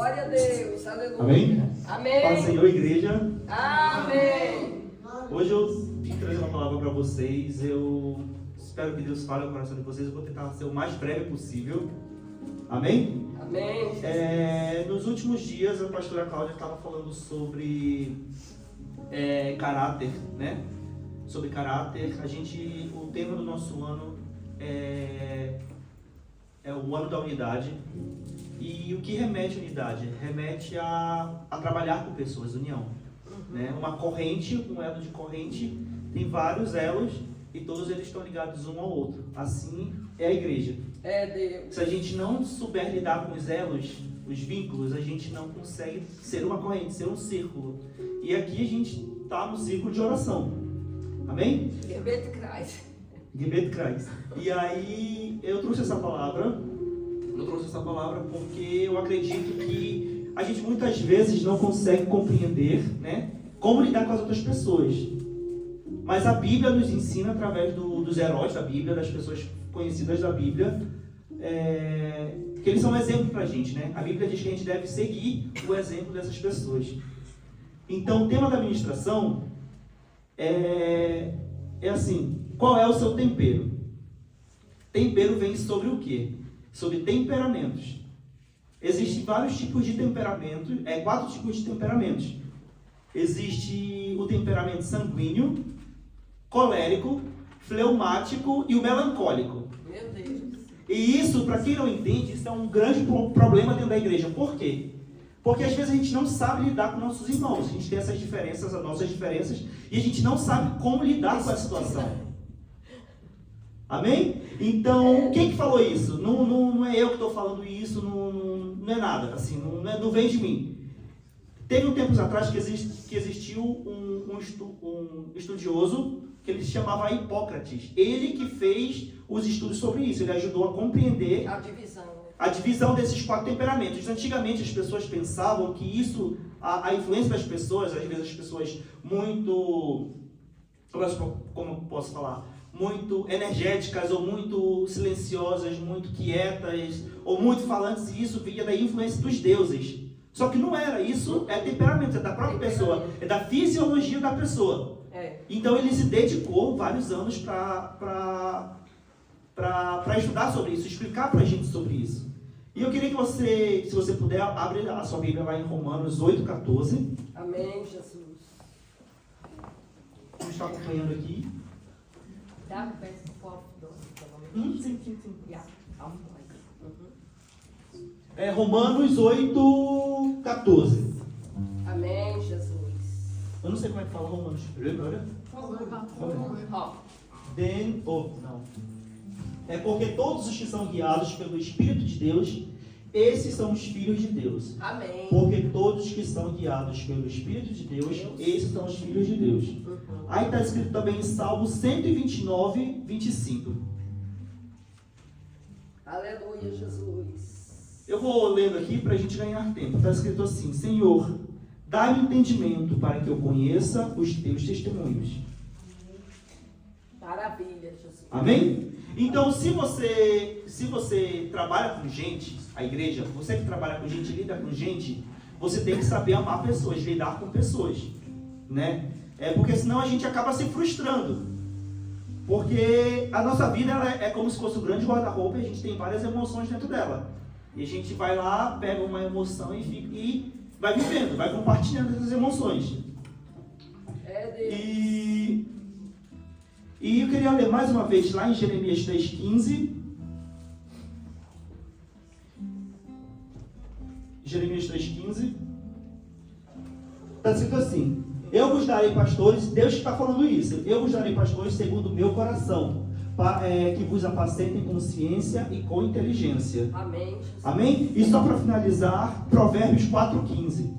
Glória a Deus, aleluia. Amém? Amém. Paz do Senhor, igreja. Amém. Hoje eu vim trazer uma palavra para vocês. Eu espero que Deus fale ao coração de vocês. Eu vou tentar ser o mais breve possível. Amém? Amém. Nos últimos dias, a pastora Cláudia estava falando sobre caráter, né? Sobre caráter. O tema do nosso ano é o ano da unidade. E o que remete à unidade? Remete a trabalhar com pessoas, união. Né? Uma corrente, um elo de corrente, tem vários elos e todos eles estão ligados um ao outro. Assim é a igreja. É Deus. Se a gente não souber lidar com os elos, os vínculos, a gente não consegue ser uma corrente, ser um círculo. E aqui a gente está no círculo de oração. Amém? Gebetkreis. Gebetkreis. E aí eu trouxe essa palavra. Eu trouxe essa palavra porque eu acredito que a gente muitas vezes não consegue compreender, né, como lidar com as outras pessoas. Mas a Bíblia nos ensina através dos heróis da Bíblia, das pessoas conhecidas da Bíblia, que eles são um exemplo para a gente, né? A Bíblia diz que a gente deve seguir o exemplo dessas pessoas. Então o tema da ministração é assim: qual é o seu tempero? Tempero vem sobre o quê? Sobre temperamentos. Existem vários tipos de temperamentos, 4 tipos de temperamentos. Existe o temperamento sanguíneo, colérico, fleumático e o melancólico. Meu Deus. E isso, para quem não entende, isso é um grande problema dentro da igreja. Por quê? Porque às vezes a gente não sabe lidar com nossos irmãos. A gente tem essas diferenças, as nossas diferenças, e a gente não sabe como lidar com a situação. Amém? Então, quem que falou isso? Não é eu que estou falando isso, não é nada, assim, não vem de mim. Teve um tempos atrás que existiu um estudioso que ele se chamava Hipócrates. Ele que fez os estudos sobre isso, ele ajudou a compreender a divisão desses 4 temperamentos. Antigamente as pessoas pensavam que isso, a influência das pessoas, às vezes as pessoas muito, como posso falar, muito energéticas, ou muito silenciosas, muito quietas, ou muito falantes, e isso vinha da influência dos deuses. Só que não era, isso é temperamento, é da própria pessoa, é da fisiologia da pessoa. Então ele se dedicou vários anos para estudar sobre isso, explicar para a gente sobre isso. E eu queria que você, se você puder, abre a sua Bíblia lá em Romanos 8,14. Amém, Jesus. Vamos estar acompanhando aqui. Romanos 8,14. Amém, Jesus. Eu não sei como é que fala Romanos. Não. É porque todos os que são guiados pelo Espírito de Deus, esses são os filhos de Deus. Amém. Porque todos que são guiados pelo Espírito de Deus, esses são os filhos de Deus. Aí está escrito também em Salmo 129, 25. Aleluia, Jesus. Eu vou lendo aqui para a gente ganhar tempo. Está escrito assim: Senhor, dá-me entendimento para que eu conheça os teus testemunhos. Maravilha, Jesus. Amém? Então, se você trabalha com gente, a igreja, você que trabalha com gente, lida com gente, você tem que saber amar pessoas, lidar com pessoas, né? Porque senão a gente acaba se frustrando. Porque a nossa vida ela é como se fosse um grande guarda-roupa e a gente tem várias emoções dentro dela. E a gente vai lá, pega uma emoção e vai vivendo, vai compartilhando essas emoções. E eu queria ler mais uma vez lá em Jeremias 3,15. Jeremias 3,15. Está escrito assim: eu vos darei pastores, Deus está falando isso, eu vos darei pastores segundo o meu coração, que vos apacentem com ciência e com inteligência. Amém. Amém? E só para finalizar, Provérbios 4,15.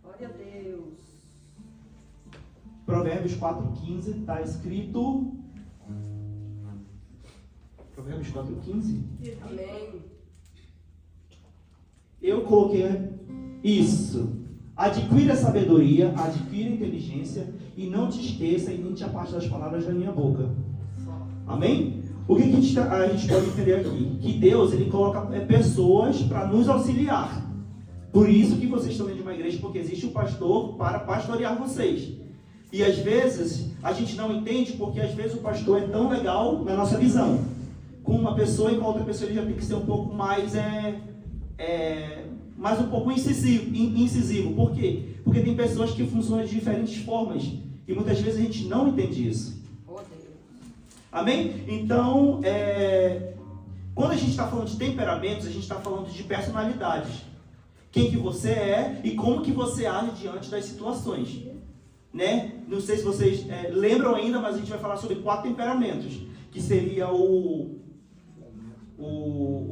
Glória a Deus. Provérbios 4,15 está escrito. Provérbios 4,15. Amém. Eu coloquei isso. Adquira sabedoria, adquira inteligência, e não te esqueça e nem te afaste das palavras da minha boca. Amém? O que a gente pode entender aqui? Que Deus, ele coloca pessoas para nos auxiliar. Por isso que vocês estão dentro de uma igreja, porque existe um pastor para pastorear vocês. E às vezes, a gente não entende porque às vezes o pastor é tão legal na nossa visão. Com uma pessoa e com outra pessoa ele já tem que ser um pouco mais, mais um pouco incisivo. Por quê? Porque tem pessoas que funcionam de diferentes formas. E muitas vezes a gente não entende isso. Amém? Então, quando a gente está falando de temperamentos, a gente está falando de personalidades. Quem que você é e como que você age diante das situações. Né? Não sei se vocês lembram ainda, mas a gente vai falar sobre 4 temperamentos. Que seria o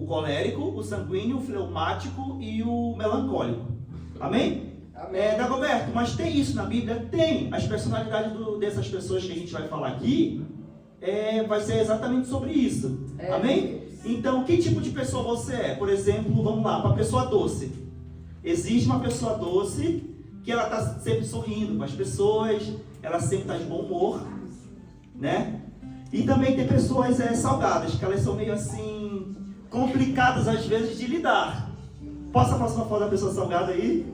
colérico, o sanguíneo, o fleumático e o melancólico. Amém? Amém. Dagoberto, mas tem isso na Bíblia? Tem. As personalidades dessas pessoas que a gente vai falar aqui vai ser exatamente sobre isso. Amém? Então, que tipo de pessoa você é? Por exemplo, vamos lá, para a pessoa doce. Existe uma pessoa doce que ela está sempre sorrindo com as pessoas, ela sempre está de bom humor, né? E também tem pessoas salgadas, que elas são meio assim, complicadas às vezes de lidar. Posso passar uma foto da pessoa salgada aí?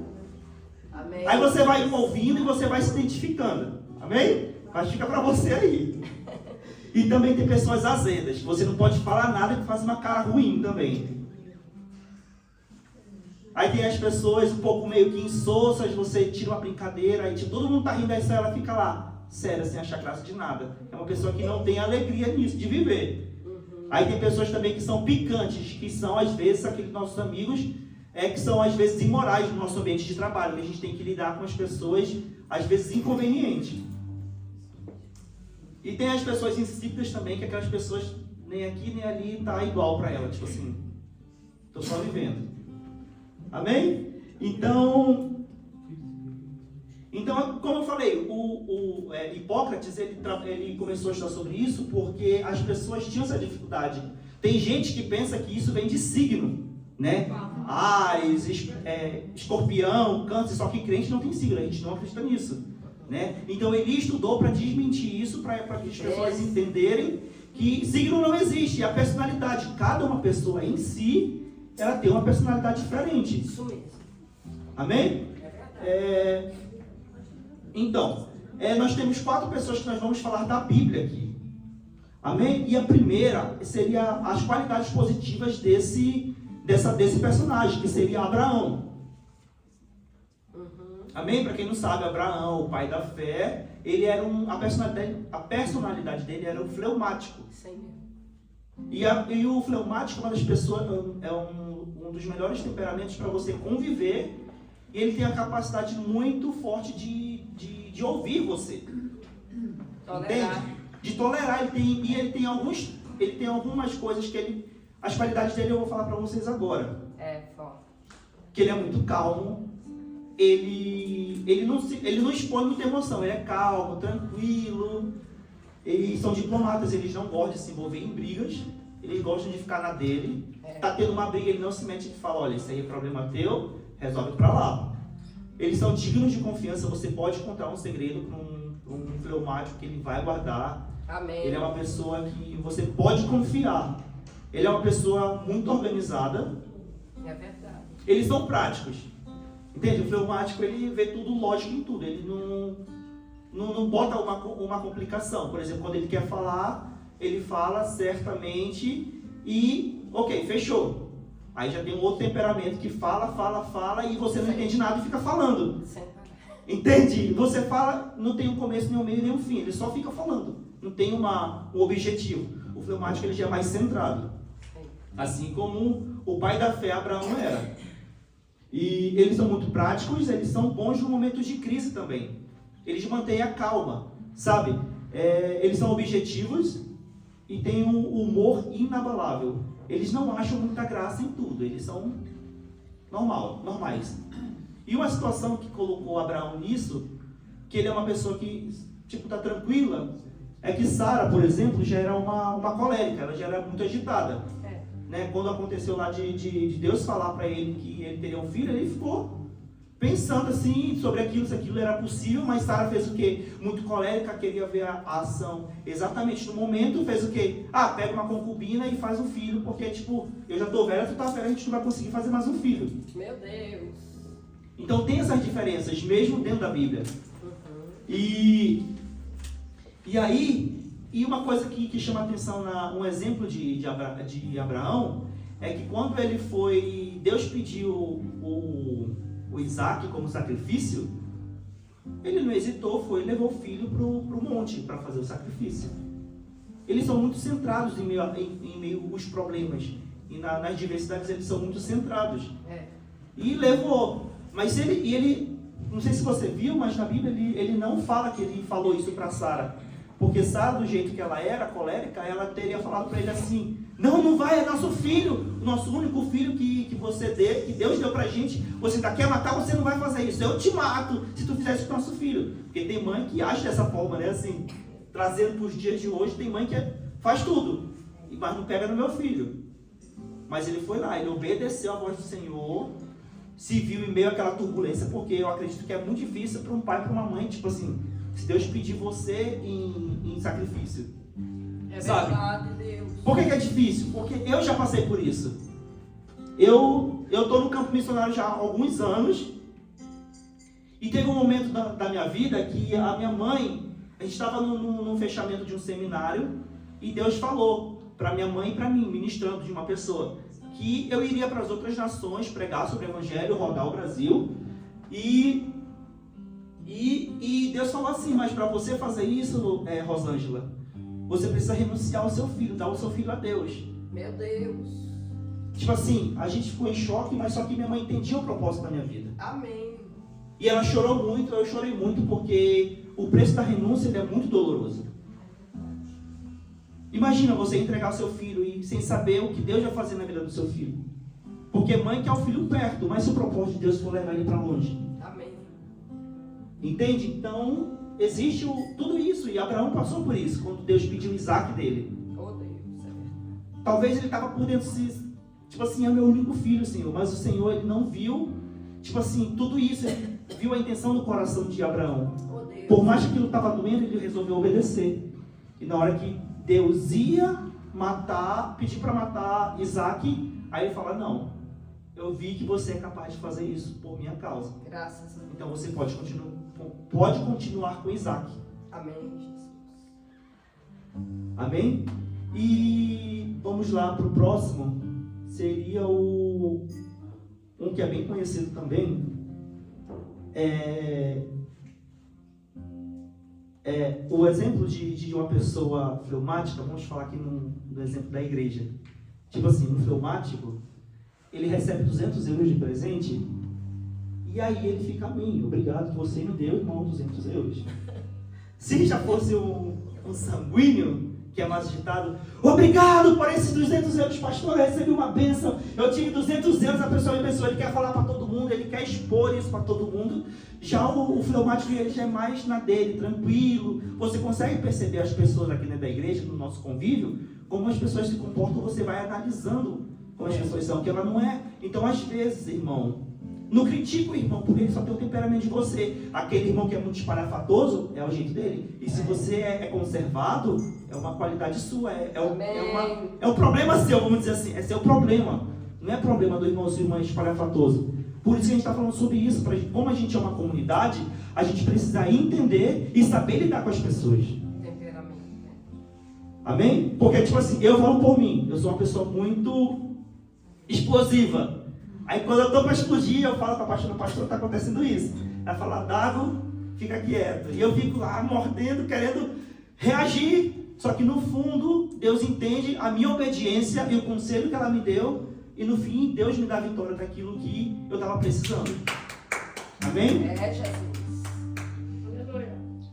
Amém. Aí você vai ouvindo e você vai se identificando. Amém? Mas fica para você aí. E também tem pessoas azedas. Você não pode falar nada que faz uma cara ruim também. Aí tem as pessoas um pouco meio que insossas, você tira uma brincadeira, aí todo mundo tá rindo, aí ela fica lá, séria, sem achar graça de nada. É uma pessoa que não tem alegria nisso, de viver. Aí tem pessoas também que são picantes, que são às vezes aqueles nossos amigos, que são às vezes imorais no nosso ambiente de trabalho, que a gente tem que lidar com as pessoas, às vezes inconvenientes. E tem as pessoas insípidas também, que aquelas pessoas nem aqui nem ali tá igual para ela, tipo assim, tô só vivendo. Amém? Então, como eu falei, o Hipócrates, ele começou a estudar sobre isso porque as pessoas tinham essa dificuldade. Tem gente que pensa que isso vem de signo, né? Áries, Escorpião, Câncer, só que crente não tem signo, a gente não acredita nisso, né? Então ele estudou para desmentir isso, para que as pessoas entenderem que signo não existe. A personalidade, cada uma pessoa em si, ela tem uma personalidade diferente. Isso mesmo. Amém? Então, nós temos 4 pessoas que nós vamos falar da Bíblia aqui. Amém? E a primeira seria as qualidades positivas desse personagem, que seria Abraão. Amém? Para quem não sabe, Abraão, o pai da fé, ele era a personalidade dele era um fleumático. Sim. E o fleumático é uma das pessoas, um dos melhores temperamentos para você conviver. E ele tem a capacidade muito forte de ouvir você. Tolerar. Entende? De tolerar. Ele tem algumas coisas que as qualidades dele eu vou falar para vocês agora. Forte. Que ele é muito calmo. Ele não expõe muita emoção. Ele é calmo, tranquilo. Eles são diplomatas, eles não gostam de se envolver em brigas. Eles gostam de ficar na dele. Tá tendo uma briga, ele não se mete e fala, olha, isso aí é problema teu, resolve pra lá. Eles são dignos de confiança, você pode contar um segredo para um fleumático que ele vai guardar. Amém. Ele é uma pessoa que você pode confiar. Ele é uma pessoa muito organizada. É verdade. Eles são práticos. Entende? O fleumático, ele vê tudo lógico em tudo. Ele não bota uma complicação. Por exemplo, quando ele quer falar, ele fala certamente e, ok, fechou. Aí já tem um outro temperamento que fala e você não entende nada e fica falando. Entende? Você fala, não tem um começo, nem um meio, nem um fim. Ele só fica falando. Não tem um objetivo. O fleumático, ele já é mais centrado. Assim como o pai da fé, Abraão, era. E eles são muito práticos, eles são bons no momento de crise também. Eles mantêm a calma, sabe? Eles são objetivos e têm um humor inabalável. Eles não acham muita graça em tudo, eles são normais. E uma situação que colocou Abraão nisso, que ele é uma pessoa que, tá tranquila, é que Sara, por exemplo, já era uma colérica, ela já era muito agitada. Né? Quando aconteceu lá de Deus falar para ele que ele teria um filho, ele ficou pensando assim sobre aquilo, se aquilo era possível, mas Sara fez o quê? Muito colérica, queria ver a ação exatamente no momento, fez o quê? Pega uma concubina e faz um filho, porque tipo, eu já tô velha, tu tá velha, a gente não vai conseguir fazer mais um filho. Meu Deus. Então tem essas diferenças, mesmo dentro da Bíblia. E aí, uma coisa que chama a atenção, um exemplo de Abraão, é que quando ele foi, Deus pediu o Isaac como sacrifício, ele não hesitou, foi e levou o filho para o monte para fazer o sacrifício. Eles são muito centrados em meio aos problemas, e nas diversidades eles são muito centrados. E levou, mas ele, não sei se você viu, mas na Bíblia ele não fala que ele falou isso para Sara, porque Sara, do jeito que ela era, colérica, ela teria falado para ele assim: não vai, é nosso filho, o nosso único filho que Deus deu pra gente, você quer matar, você não vai fazer isso, eu te mato se tu fizer isso com o nosso filho. Porque tem mãe que age dessa forma, né, assim, trazendo para os dias de hoje, tem mãe que faz tudo, mas não pega no meu filho. Mas ele foi lá, ele obedeceu a voz do Senhor, se viu em meio àquela turbulência, porque eu acredito que é muito difícil para um pai e para uma mãe, tipo assim, se Deus pedir você em sacrifício. Sabe? Verdade, Deus. Por que é difícil? Porque eu já passei por isso. Eu estou no campo missionário já há alguns anos, e teve um momento da minha vida que a minha mãe, a gente estava num fechamento de um seminário, e Deus falou para minha mãe e para mim, ministrando de uma pessoa, que eu iria para as outras nações pregar sobre o Evangelho, rodar o Brasil, e Deus falou assim: mas para você fazer isso, Rosângela, você precisa renunciar ao seu filho, dar o seu filho a Deus. Meu Deus. Tipo assim, a gente ficou em choque, mas só que minha mãe entendia o propósito da minha vida. Amém. E ela chorou muito, eu chorei muito, porque o preço da renúncia é muito doloroso. Imagina você entregar o seu filho e sem saber o que Deus vai fazer na vida do seu filho. Porque mãe quer o filho perto, mas se o propósito de Deus for levar ele para longe. Amém. Entende? Então, existe tudo isso, e Abraão passou por isso, quando Deus pediu Isaac dele. Oh, Deus. Talvez ele estava por dentro, tipo assim, é meu único filho, Senhor, mas o Senhor, ele não viu, tipo assim, tudo isso, ele viu a intenção do coração de Abraão. Oh, Deus. Por mais que aquilo estava doendo, ele resolveu obedecer. E na hora que Deus ia pedir para matar Isaac, aí ele fala: não, eu vi que você é capaz de fazer isso por minha causa. Graças a Deus. Então você pode continuar com Isaac. Amém, Jesus. Amém? E vamos lá para o próximo. Seria um que é bem conhecido também. O exemplo de uma pessoa fleumática. Vamos falar aqui no exemplo da igreja. Tipo assim, um fleumático, ele recebe 200 euros de presente, e aí ele fica: amém, obrigado que você me deu, irmão, 200 euros. Se já fosse um sanguíneo, que é mais agitado: obrigado por esses 200 euros, pastor, eu recebi uma bênção, eu tive 200 euros, a pessoa me abençoou. Ele quer falar para todo mundo, ele quer expor isso para todo mundo. Já o fleumático, ele já é mais na dele, tranquilo. Você consegue perceber as pessoas aqui dentro da igreja, no nosso convívio, como as pessoas se comportam, você vai analisando como as pessoas são, que ela não é. Então, às vezes, irmão, não critica o irmão, porque ele só tem o temperamento de você. Aquele irmão que é muito espalhafatoso, é o jeito dele. E se você é conservado, é uma qualidade sua, é um problema seu, vamos dizer assim, é seu problema. Não é problema do irmão, se o irmão é espalhafatoso. Por isso que a gente está falando sobre isso. Como a gente é uma comunidade, a gente precisa entender e saber lidar com as pessoas. Temperamento. Amém? Porque, tipo assim, eu falo por mim, eu sou uma pessoa muito explosiva. Aí quando eu estou para explodir, eu falo para a pastora, está acontecendo isso. Ela fala: Dago, fica quieto. E eu fico lá mordendo, querendo reagir. Só que no fundo, Deus entende a minha obediência e o conselho que ela me deu. E no fim, Deus me dá a vitória daquilo que eu estava precisando. Amém? Jesus.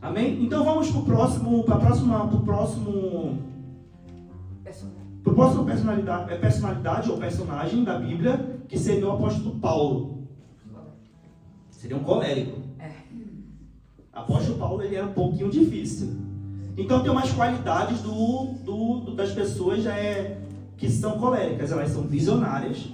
Amém? Então vamos para o próximo personalidade ou personagem da Bíblia, que seria o apóstolo Paulo. Seria um colérico. Apóstolo Paulo, ele era um pouquinho difícil. Então tem umas qualidades das pessoas que são coléricas. Elas são visionárias,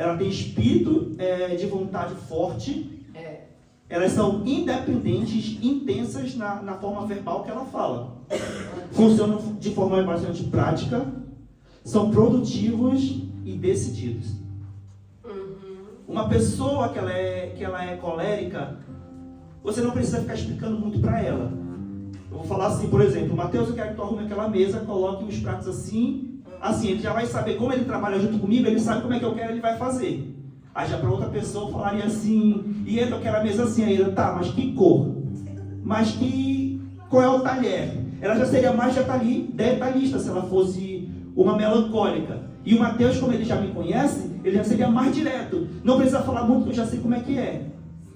ela tem espírito de vontade forte, É. elas são independentes, intensas na forma verbal que ela fala. Funcionam de forma bastante prática, são produtivos e decididos. Uma pessoa que ela é colérica, você não precisa ficar explicando muito para ela. Eu vou falar assim, por exemplo, Mateus, eu quero que tu arrume aquela mesa, coloque os pratos assim, ele já vai saber como ele trabalha junto comigo, ele sabe como é que eu quero, ele vai fazer. Aí já para outra pessoa eu falaria assim, e eu quero a mesa assim, aí ele, tá, mas que cor? Mas qual é o talher? Ela já seria mais detalhista se ela fosse uma melancólica. E o Mateus, como ele já me conhece, ele já seria mais direto. Não precisa falar muito, que eu já sei como é que é.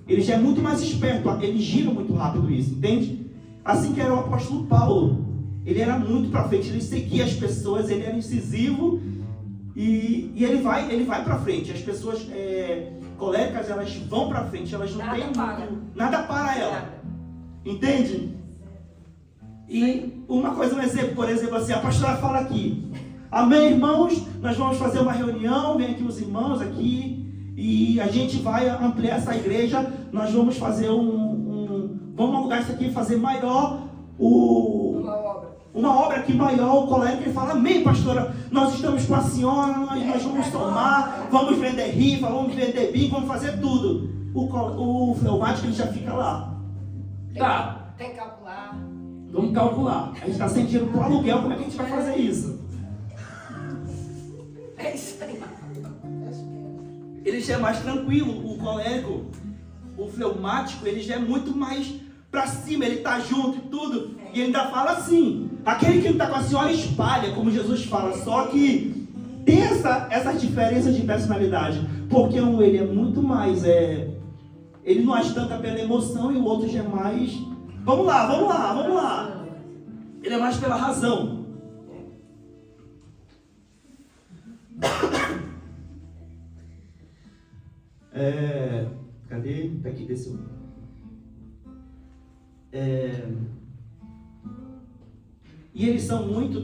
Ele já é muito mais esperto, ele gira muito rápido isso, entende? Assim que era o apóstolo Paulo. Ele era muito para frente, ele seguia as pessoas, ele era incisivo e ele vai para frente. As pessoas coléricas, elas vão para frente, elas não têm nada para ela. Entende? E um exemplo, por exemplo, assim, a pastora fala aqui: amém, irmãos, nós vamos fazer uma reunião, vem aqui os irmãos aqui, e a gente vai ampliar essa igreja, nós vamos fazer vamos alugar isso aqui e fazer maior uma obra aqui maior. O colérico, ele fala: amém, pastora, nós estamos com a senhora, nós vamos tomar, vamos vender rifa, vamos vender bingo, vamos fazer tudo. O fleumático, ele já fica lá. Tá. Tem que calcular. Vamos calcular. A gente está sem dinheiro pro aluguel, como é que a gente vai fazer isso? É isso aí. Ele já é mais tranquilo, o colérico. O fleumático, ele já é muito mais pra cima, ele tá junto e tudo. E ele ainda fala assim: aquele que está com a senhora espalha, como Jesus fala. Só que tem essas diferenças de personalidade. Porque ele é muito mais, ele não age tanto pela emoção, e o outro já é mais, vamos lá. Ele é mais pela razão. Cadê? Tá aqui, desceu. E eles são muito,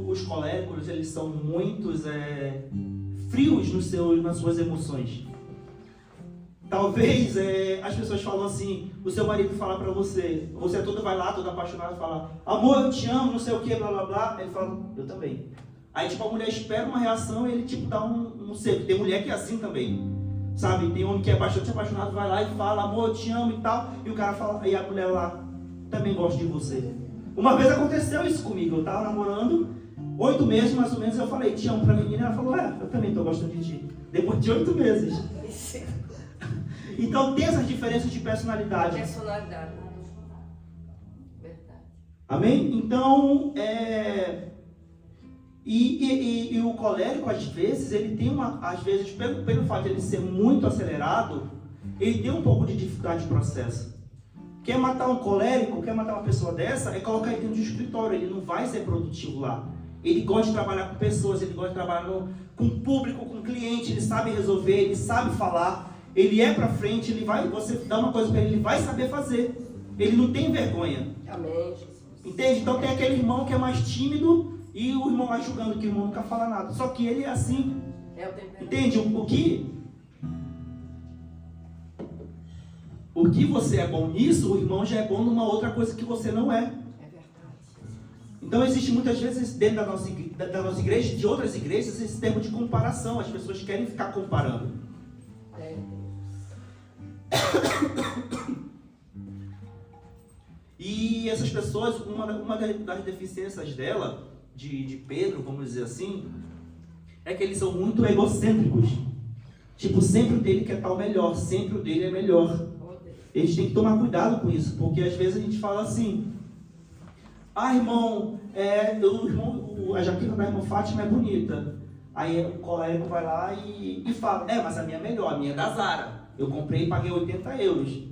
os coléricos, eles são muito frios nas suas emoções. Talvez as pessoas falam assim, o seu marido fala pra você todo vai lá, todo apaixonado, fala: amor, eu te amo, não sei o que, blá blá blá. Ele fala: eu também. Aí tipo, a mulher espera uma reação e ele tipo dá um seco. Tem mulher que é assim também, sabe? Tem homem que é bastante apaixonado, vai lá e fala: amor, eu te amo e tal. E o cara fala, e a mulher lá: também gosto de você. Uma vez aconteceu isso comigo, eu tava namorando 8 meses mais ou menos, eu falei: te amo pra menina, ela falou: eu também tô gostando de ti. Depois de 8 meses. Então tem essas diferenças de personalidade. Verdade. Amém? Então, e o colérico, às vezes, ele tem às vezes, pelo fato de ele ser muito acelerado, ele tem um pouco de dificuldade de processo. Quer matar um colérico, quer matar uma pessoa dessa, é colocar ele dentro de um escritório, ele não vai ser produtivo lá. Ele gosta de trabalhar com pessoas, ele gosta de trabalhar com público, com cliente, ele sabe resolver, ele sabe falar, ele é pra frente, você dá uma coisa pra ele vai saber fazer. Ele não tem vergonha. Amém, Jesus. Entende? Então tem aquele irmão que é mais tímido e o irmão vai julgando que o irmão nunca fala nada. Só que ele é assim. Entende? O que você é bom nisso, o irmão já é bom numa outra coisa que você não é. É verdade. Então existe muitas vezes dentro da nossa igreja, de outras igrejas, esse termo de comparação. As pessoas querem ficar comparando. E essas pessoas, uma das deficiências dela, de Pedro, vamos dizer assim, é que eles são muito egocêntricos. Tipo, sempre o dele quer estar o melhor, sempre o dele é melhor. Eles têm que tomar cuidado com isso, porque às vezes a gente fala assim: irmão, a jaqueta da irmã Fátima é bonita. Aí o colérico vai lá e fala: mas a minha é melhor, a minha é da Zara. Eu comprei e paguei 80 euros.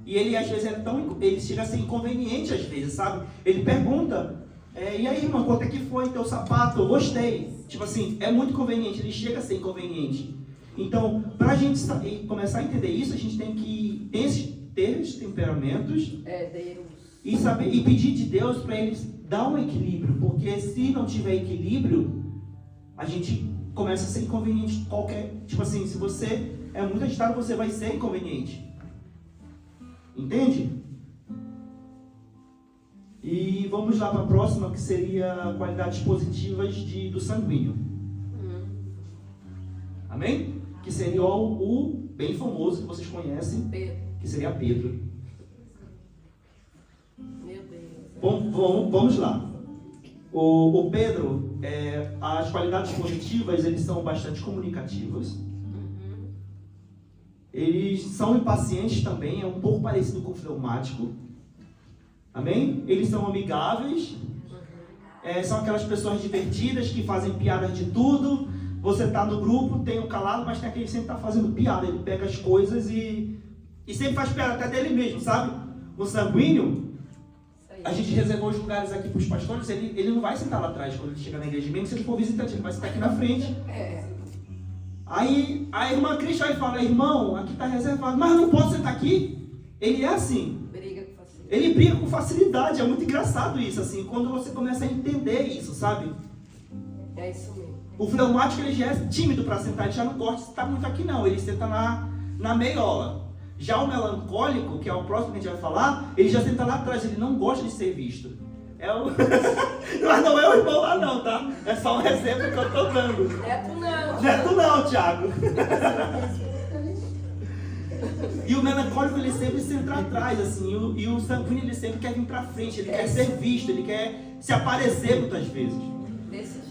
E ele às vezes ele chega a ser inconveniente às vezes, sabe? Ele pergunta: e aí, irmão, quanto é que foi teu sapato? Eu gostei. Tipo assim, é muito conveniente, ele chega a ser inconveniente. Então, para a gente começar a entender isso, a gente tem que ter esses temperamentos Deus. E saber e pedir de Deus para eles dar um equilíbrio, porque se não tiver equilíbrio, a gente começa a ser inconveniente qualquer... Tipo assim, se você é muito agitado, você vai ser inconveniente. Entende? E vamos lá para a próxima, que seria qualidades positivas do sanguíneo. Amém? Que seria o bem famoso que vocês conhecem, Pedro. que seria Pedro. Meu Deus. Vamos lá. O Pedro, as qualidades positivas, eles são bastante comunicativos. Eles são impacientes também, é um pouco parecido com o fleumático. Amém? Eles são amigáveis. São aquelas pessoas divertidas que fazem piadas de tudo. Você está no grupo, tem o calado, mas tem aquele que sempre está fazendo piada. Ele pega as coisas e sempre faz piada até dele mesmo, sabe? O sanguíneo, a gente reservou os lugares aqui para os pastores. Ele não vai sentar lá atrás quando ele chega na igreja, mesmo se ele for visitante, ele vai sentar aqui na frente. Aí a irmã Cris vai falar: irmão, aqui está reservado, mas não posso sentar aqui. Ele é assim. Ele briga com facilidade. É muito engraçado isso, assim, quando você começa a entender isso, sabe? É isso mesmo. O fleumático, ele já é tímido para sentar, ele já não gosta de sentar muito aqui não, ele senta na meiola. Já o melancólico, que é o próximo que a gente vai falar, ele já senta lá atrás, ele não gosta de ser visto. Mas não é o irmão lá não, tá? É só um exemplo que eu tô dando. Neto não, Thiago. E o melancólico, ele sempre senta atrás, assim, e o sanguíneo, ele sempre quer vir para frente, ele quer ser visto, ele quer se aparecer muitas vezes. Desse jeito.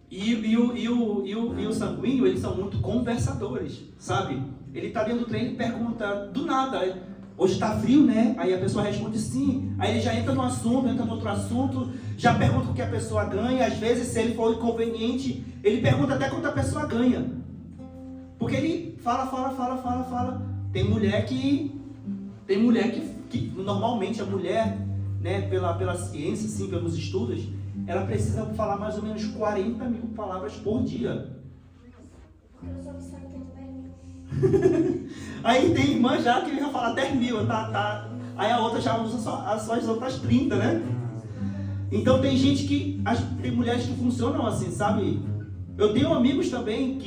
E o sanguíneo, eles são muito conversadores, sabe? Ele tá dentro do trem e pergunta do nada: hoje tá frio, né? Aí a pessoa responde sim. Aí ele já entra no assunto, entra no outro assunto, já pergunta o que a pessoa ganha. Às vezes, se ele for inconveniente, ele pergunta até quanto a pessoa ganha. Porque ele fala. Tem mulher que normalmente a mulher, né, pela ciência, assim, pelos estudos, ela precisa falar mais ou menos 40 mil palavras por dia. Aí tem irmã já que vai falar 10 mil, tá? Aí a outra já usa só as outras 30, né? Então tem gente tem mulheres que funcionam assim, sabe? Eu tenho amigos também,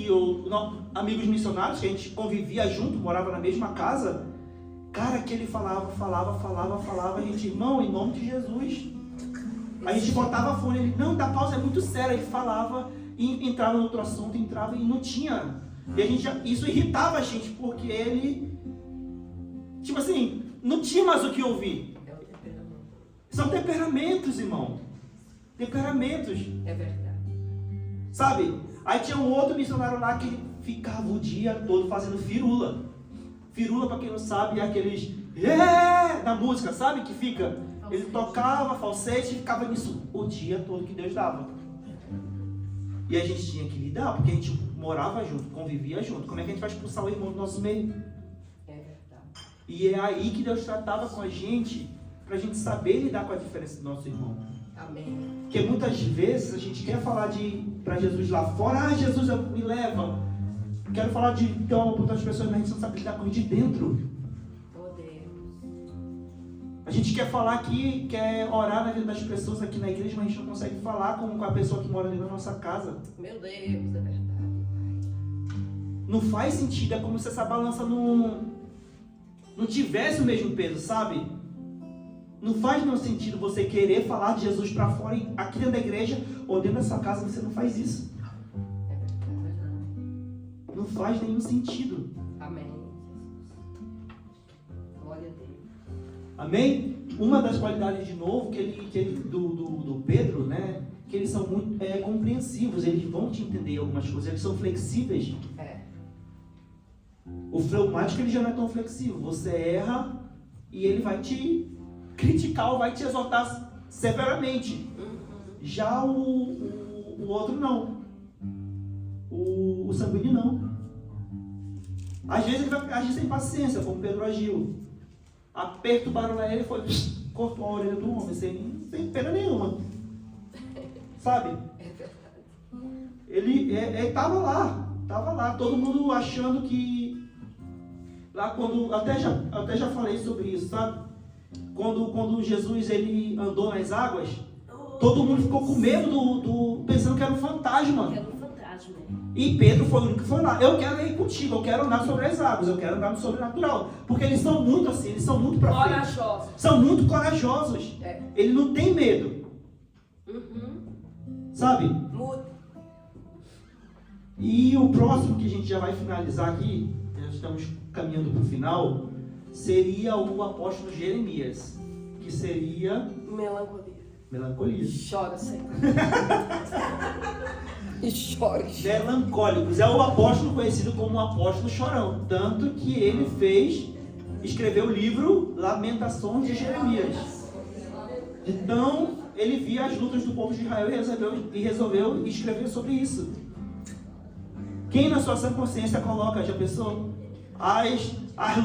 amigos missionários, que a gente convivia junto, morava na mesma casa. Cara, que ele falava, a gente: irmão, em nome de Jesus. A gente botava fone, ele: não, da pausa é muito séria. Ele falava e entrava no outro assunto, entrava e não tinha. E isso irritava a gente, porque ele, tipo assim, não tinha mais o que ouvir. É o temperamento. São temperamentos, irmão. Temperamentos. É verdade. Sabe? Aí tinha um outro missionário lá que ele ficava o dia todo fazendo firula. Firula, para quem não sabe, é aqueles da música, sabe? Que fica. Ele tocava falsete e ficava nisso o dia todo que Deus dava. E a gente tinha que lidar, porque a gente morava junto, convivia junto. Como é que a gente vai expulsar o irmão do nosso meio? É verdade. E é aí que Deus tratava com a gente, para a gente saber lidar com a diferença do nosso irmão. Amém. Porque muitas vezes a gente quer falar para Jesus lá fora: ah, Jesus, me leva. Quero falar de ter uma para outras pessoas, mas a gente não sabe lidar com ele de dentro. Oh, Deus. A gente quer falar aqui, quer orar na vida das pessoas aqui na igreja, mas a gente não consegue falar com a pessoa que mora ali na nossa casa. Meu Deus, é verdade. Não faz sentido, é como se essa balança não tivesse o mesmo peso, sabe? Não faz nenhum sentido você querer falar de Jesus para fora e aqui dentro da igreja ou dentro da sua casa você não faz isso. É verdade. Não faz nenhum sentido. Amém, Jesus. Glória a Deus. Amém? Uma das qualidades, de novo, do Pedro, né? Que eles são muito compreensivos, eles vão te entender algumas coisas, eles são flexíveis. O fleumático, ele já não é tão flexível. Você erra e ele vai te criticar ou vai te exortar severamente. Já o outro não. O sanguíneo não. Às vezes ele vai agir sem paciência, como Pedro agiu. Perturbaram lá ele, foi, cortou a orelha do homem sem pena nenhuma. Sabe? É verdade. Ele estava lá, todo mundo achando que... Lá quando, até já falei sobre isso, sabe? Quando Jesus ele andou nas águas, todo mundo ficou com medo pensando que era um fantasma. Era um fantasma. E Pedro foi o único que foi lá. Eu quero ir contigo, eu quero andar sobre as águas, eu quero andar no sobrenatural. Porque eles são muito assim, eles são muito pra frente. Corajosos. São muito corajosos. É. Ele não tem medo, sabe? Muda. E o próximo que a gente já vai finalizar aqui, nós estamos caminhando para o final, seria o apóstolo Jeremias, que seria Melancolia. melancolia. Chora sempre. E chora. Melancólicos. É o apóstolo conhecido como o apóstolo chorão. Tanto que ele escreveu o livro Lamentações de Jeremias. Então, ele via as lutas do povo de Israel e resolveu escrever sobre isso. Quem na sua sã consciência coloca, já pensou? As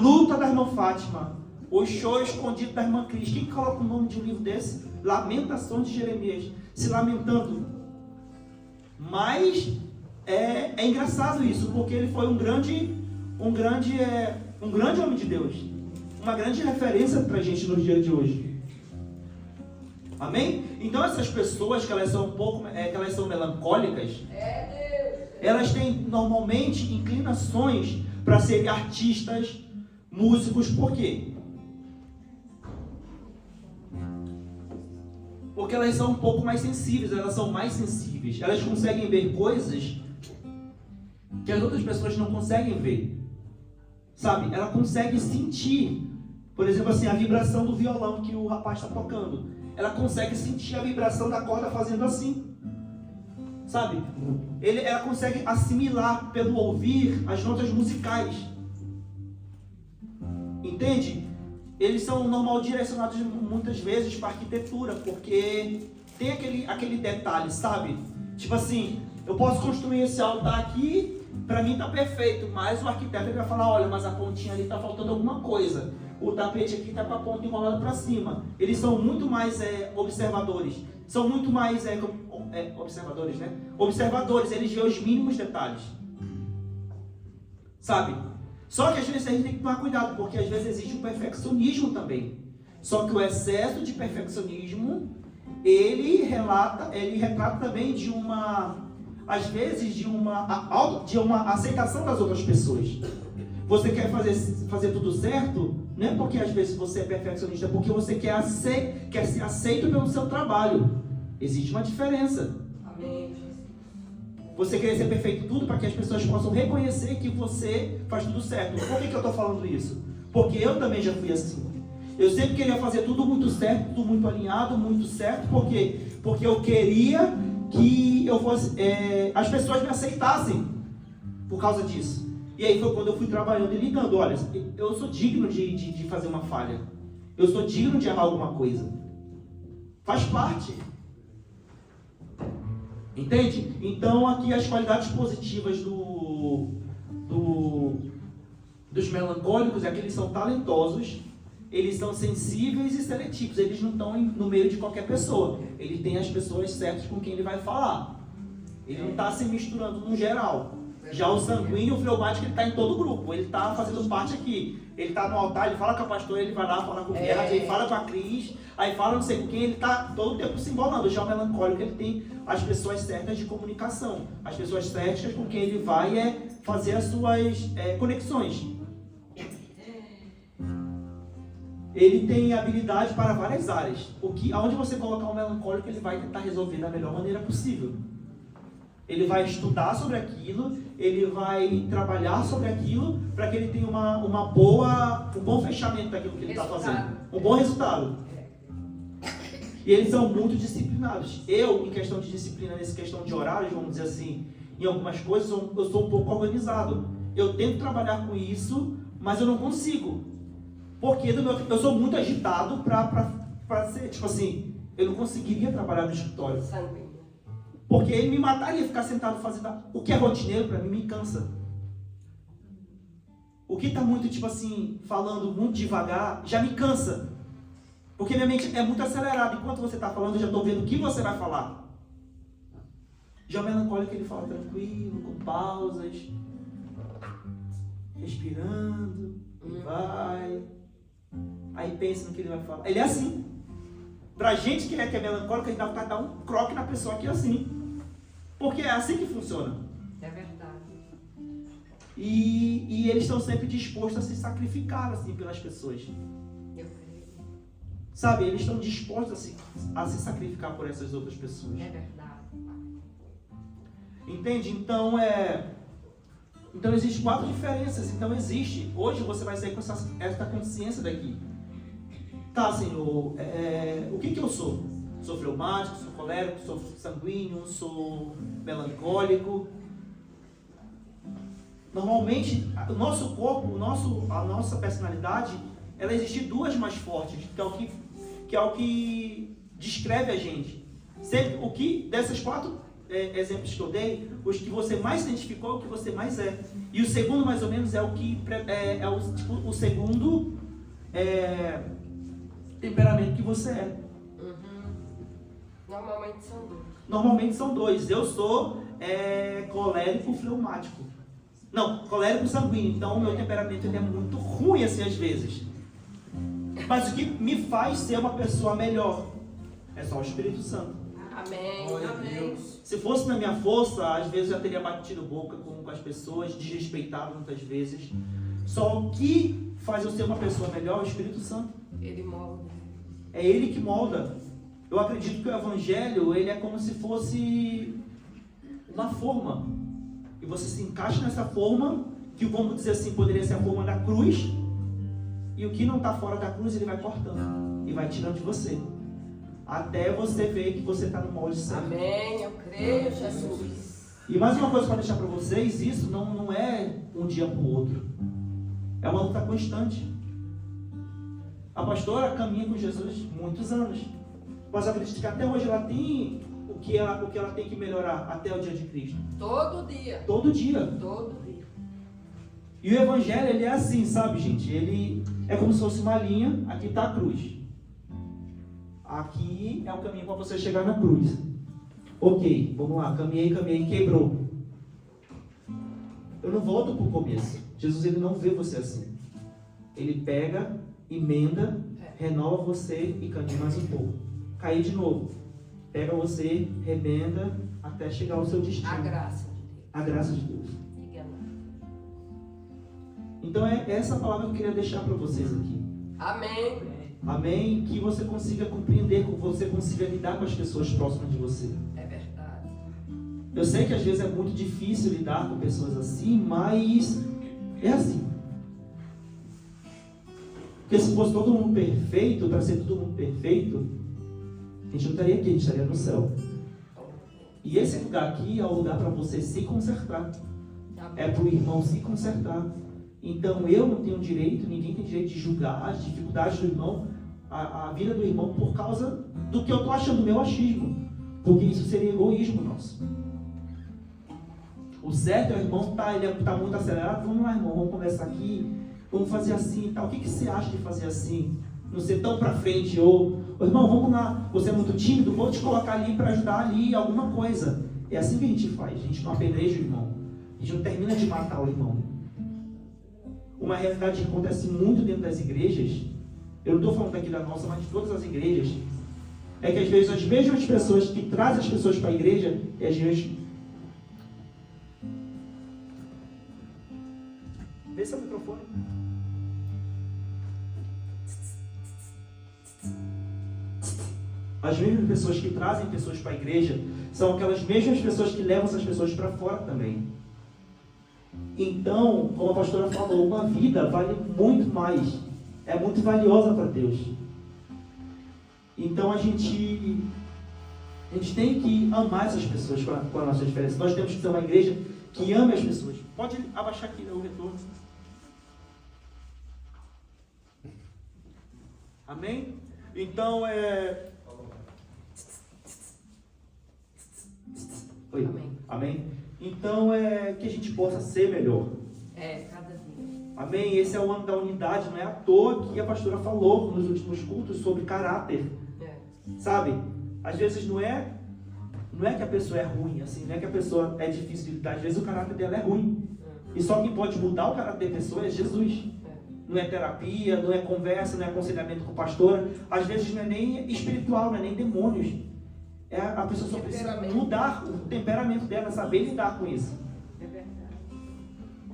lutas da irmã Fátima, o choro escondido da irmã Cris. Quem coloca o nome de um livro desse? Lamentações de Jeremias. Se lamentando. Mas é engraçado isso, porque ele foi um grande homem de Deus. Uma grande referência pra gente no dia de hoje. Amém? Então essas pessoas que elas são que elas são melancólicas, elas têm normalmente inclinações para serem artistas, músicos. Por quê? Porque elas são um pouco mais sensíveis, elas são mais sensíveis. Elas conseguem ver coisas que as outras pessoas não conseguem ver. Sabe? Ela consegue sentir, por exemplo, assim, a vibração do violão que o rapaz está tocando. Ela consegue sentir a vibração da corda fazendo assim. Sabe? Ela consegue assimilar pelo ouvir as notas musicais. Entende? Eles são normal direcionados muitas vezes para arquitetura, porque tem aquele detalhe, sabe? Tipo assim, eu posso construir esse altar aqui, para mim tá perfeito, mas o arquiteto ele vai falar, olha, mas a pontinha ali tá faltando alguma coisa. O tapete aqui tá com a ponta enrolada para cima. Eles são muito mais observadores. São muito mais observadores, né? Observadores, eles veem os mínimos detalhes. Sabe? Só que às vezes a gente tem que tomar cuidado, porque às vezes existe um perfeccionismo também. Só que o excesso de perfeccionismo, ele retrata também de uma aceitação das outras pessoas. Você quer fazer tudo certo, não é porque às vezes você é perfeccionista, é porque você quer ser aceito pelo seu trabalho. Existe uma diferença. Amém. Você querer ser perfeito tudo para que as pessoas possam reconhecer que você faz tudo certo. Por que eu estou falando isso? Porque eu também já fui assim. Eu sempre queria fazer tudo muito certo, tudo muito alinhado, muito certo. Por quê? Porque eu queria que as pessoas me aceitassem por causa disso. E aí foi quando eu fui trabalhando e ligando. Olha, eu sou digno de fazer uma falha. Eu sou digno de errar alguma coisa. Faz parte. Entende? Então aqui as qualidades positivas dos melancólicos é que eles são talentosos, eles são sensíveis e seletivos. Eles não estão no meio de qualquer pessoa. Ele tem as pessoas certas com quem ele vai falar. Ele não está se misturando no geral. Já o sanguíneo, o fleumático, ele está em todo o grupo. Ele está fazendo parte aqui. Ele está no altar, ele fala com a pastora, ele vai lá falar com o Gerard, ele fala com a Cris, aí fala não sei com quem, ele está todo o tempo se embolando. Já o melancólico, ele tem as pessoas certas de comunicação. As pessoas certas com quem ele vai fazer as suas conexões. Ele tem habilidade para várias áreas. Aonde você colocar um melancólico, ele vai tentar resolver da melhor maneira possível. Ele vai estudar sobre aquilo, ele vai trabalhar sobre aquilo, para que ele tenha um bom fechamento daquilo que ele está fazendo. Um bom resultado. E eles são muito disciplinados. Eu, em questão de disciplina, nessa questão de horários, vamos dizer assim, em algumas coisas, eu sou um pouco organizado. Eu tento trabalhar com isso, mas eu não consigo. Porque eu sou muito agitado para ser, tipo assim, eu não conseguiria trabalhar no escritório. Porque ele me mataria ficar sentado fazendo. O que é rotineiro para mim me cansa. O que está muito, tipo assim, falando muito devagar, já me cansa. Porque minha mente é muito acelerada. Enquanto você está falando, eu já estou vendo o que você vai falar. Já o melancólico, ele fala tranquilo, com pausas, respirando, vai. Aí pensa no que ele vai falar. Ele é assim. Pra gente que é melancólico, a gente dá vontade de dar um croque na pessoa que é assim. Porque é assim que funciona. É verdade. E eles estão sempre dispostos a se sacrificar assim pelas pessoas. Eu creio. Sabe, eles estão dispostos a se sacrificar por essas outras pessoas. É verdade. Entende? Então existem 4 diferenças. Então existe. Hoje você vai sair com essa consciência daqui. Tá, Senhor, o que eu sou? Sou fleumático, sou colérico, sou sanguíneo, sou melancólico. Normalmente, o nosso corpo, a nossa personalidade, ela existe 2 mais fortes, que é o que descreve a gente. Sempre, o que dessas 4 exemplos que eu dei, os que você mais se identificou é o que você mais é. E o segundo, mais ou menos, é o que o segundo temperamento que você é. Normalmente são 2. Eu sou colérico fleumático. Não, colérico sanguíneo. Então o meu temperamento ele é muito ruim assim às vezes. Mas o que me faz ser uma pessoa melhor é só o Espírito Santo. Amém. Glória a Amém. Deus. Se fosse na minha força, às vezes eu já teria batido boca com as pessoas, desrespeitado muitas vezes. Só o que faz eu ser uma pessoa melhor é o Espírito Santo. Ele molda. É Ele que molda. Eu acredito que o Evangelho, ele é como se fosse uma forma. E você se encaixa nessa forma, que vamos dizer assim, poderia ser a forma da cruz. E o que não está fora da cruz, ele vai cortando. E vai tirando de você. Até você ver que você está no molde certo. Amém. Eu creio, Jesus. E mais uma coisa para deixar para vocês, isso não é um dia para o outro. É uma luta constante. A pastora caminha com Jesus muitos anos. Mas eu acredito que até hoje ela tem o que ela tem que melhorar até o dia de Cristo. Todo dia. Todo dia. Todo dia. E o Evangelho, ele é assim, sabe, gente? Ele é como se fosse uma linha, aqui está a cruz. Aqui é o caminho para você chegar na cruz. Ok, vamos lá, caminhei, quebrou. Eu não volto para o começo. Jesus, ele não vê você assim. Ele pega, emenda, renova você e caminha mais um pouco. Cair de novo. Pega você, remenda, até chegar ao seu destino. A graça de Deus. A graça de Deus. Diga lá. Então é essa palavra que eu queria deixar para vocês aqui. Amém. Amém? Que você consiga compreender, que você consiga lidar com as pessoas próximas de você. É verdade. Eu sei que às vezes é muito difícil lidar com pessoas assim, mas é assim. Porque se fosse todo mundo perfeito, para ser todo mundo perfeito, a gente não estaria aqui, a gente estaria no céu. E esse lugar aqui é o lugar para você se consertar. É para o irmão se consertar. Então eu não tenho direito, ninguém tem direito de julgar as dificuldades do irmão, a vida do irmão, por causa do que eu estou achando, do meu achismo. Porque isso seria egoísmo nosso. O certo é o irmão ele está muito acelerado. Vamos lá, irmão, vamos conversar aqui, vamos fazer assim e tal. O que você acha de fazer assim? Não ser tão para frente, ou irmão, vamos lá, você é muito tímido, vou te colocar ali para ajudar ali alguma coisa. É assim que a gente faz, a gente não apedreja o irmão, a gente não termina de matar o irmão. Uma realidade que acontece muito dentro das igrejas, eu não estou falando aqui da nossa, mas de todas as igrejas, é que às vezes as mesmas pessoas que trazem as pessoas para a igreja, e às vezes... Vê seu microfone. As mesmas pessoas que trazem pessoas para a igreja são aquelas mesmas pessoas que levam essas pessoas para fora também. Então, como a pastora falou, uma vida vale muito mais. É muito valiosa para Deus. Então a gente tem que amar essas pessoas com a nossa diferença. Nós temos que ser uma igreja que ame as pessoas. Pode abaixar aqui o retorno. Amém? Então Oi. Amém? Então que a gente possa ser melhor. Cada dia. Amém? Esse é o ano da unidade. Não é à toa que a pastora falou nos últimos cultos sobre caráter. Sabe? Às vezes não é que a pessoa é ruim, assim, não é que a pessoa é difícil de lidar. Às vezes o caráter dela é ruim. E só quem pode mudar o caráter da pessoa é Jesus. não é terapia, não é conversa, não é aconselhamento com pastora. Às vezes não é nem espiritual, não é nem demônios. A pessoa só precisa mudar o temperamento dela, saber lidar com isso. É verdade.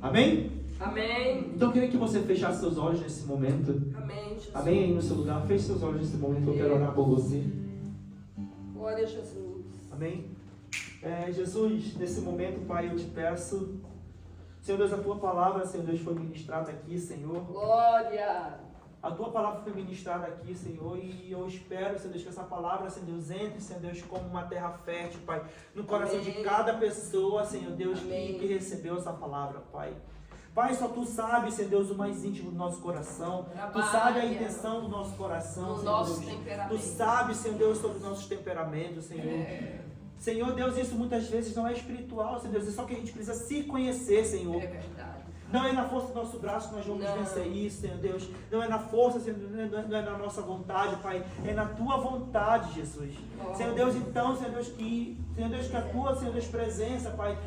Amém? Amém. Então eu queria que você fechasse seus olhos nesse momento. Amém, Jesus. Amém? Aí no seu lugar, feche seus olhos nesse momento, eu quero orar por você. Glória a Jesus. Amém? Jesus, nesse momento, Pai, eu te peço, Senhor Deus, a tua palavra, Senhor Deus, foi ministrada aqui, Senhor. Glória. A tua palavra foi ministrada aqui, Senhor, e eu espero, Senhor Deus, que essa palavra, Senhor Deus, entre, Senhor Deus, como uma terra fértil, Pai, no coração Amém. de cada pessoa, Senhor Deus, Amém. que recebeu essa palavra, Pai. Pai, só Tu sabes, Senhor Deus, o mais íntimo do nosso coração. Tu sabe a intenção do nosso coração, No Senhor nosso Deus. temperamento. Tu sabes, Senhor Deus, sobre os nossos temperamentos, Senhor. Senhor Deus, isso muitas vezes não é espiritual, Senhor Deus, é só que a gente precisa se conhecer, Senhor. É verdade. Não é na força do nosso braço que nós vamos Não. vencer isso, Senhor Deus. Não é na força, Senhor, não é na nossa vontade, Pai. É na Tua vontade, Jesus. Oh. Senhor Deus, então, Senhor Deus, que a Tua, Senhor Deus, presença, Pai,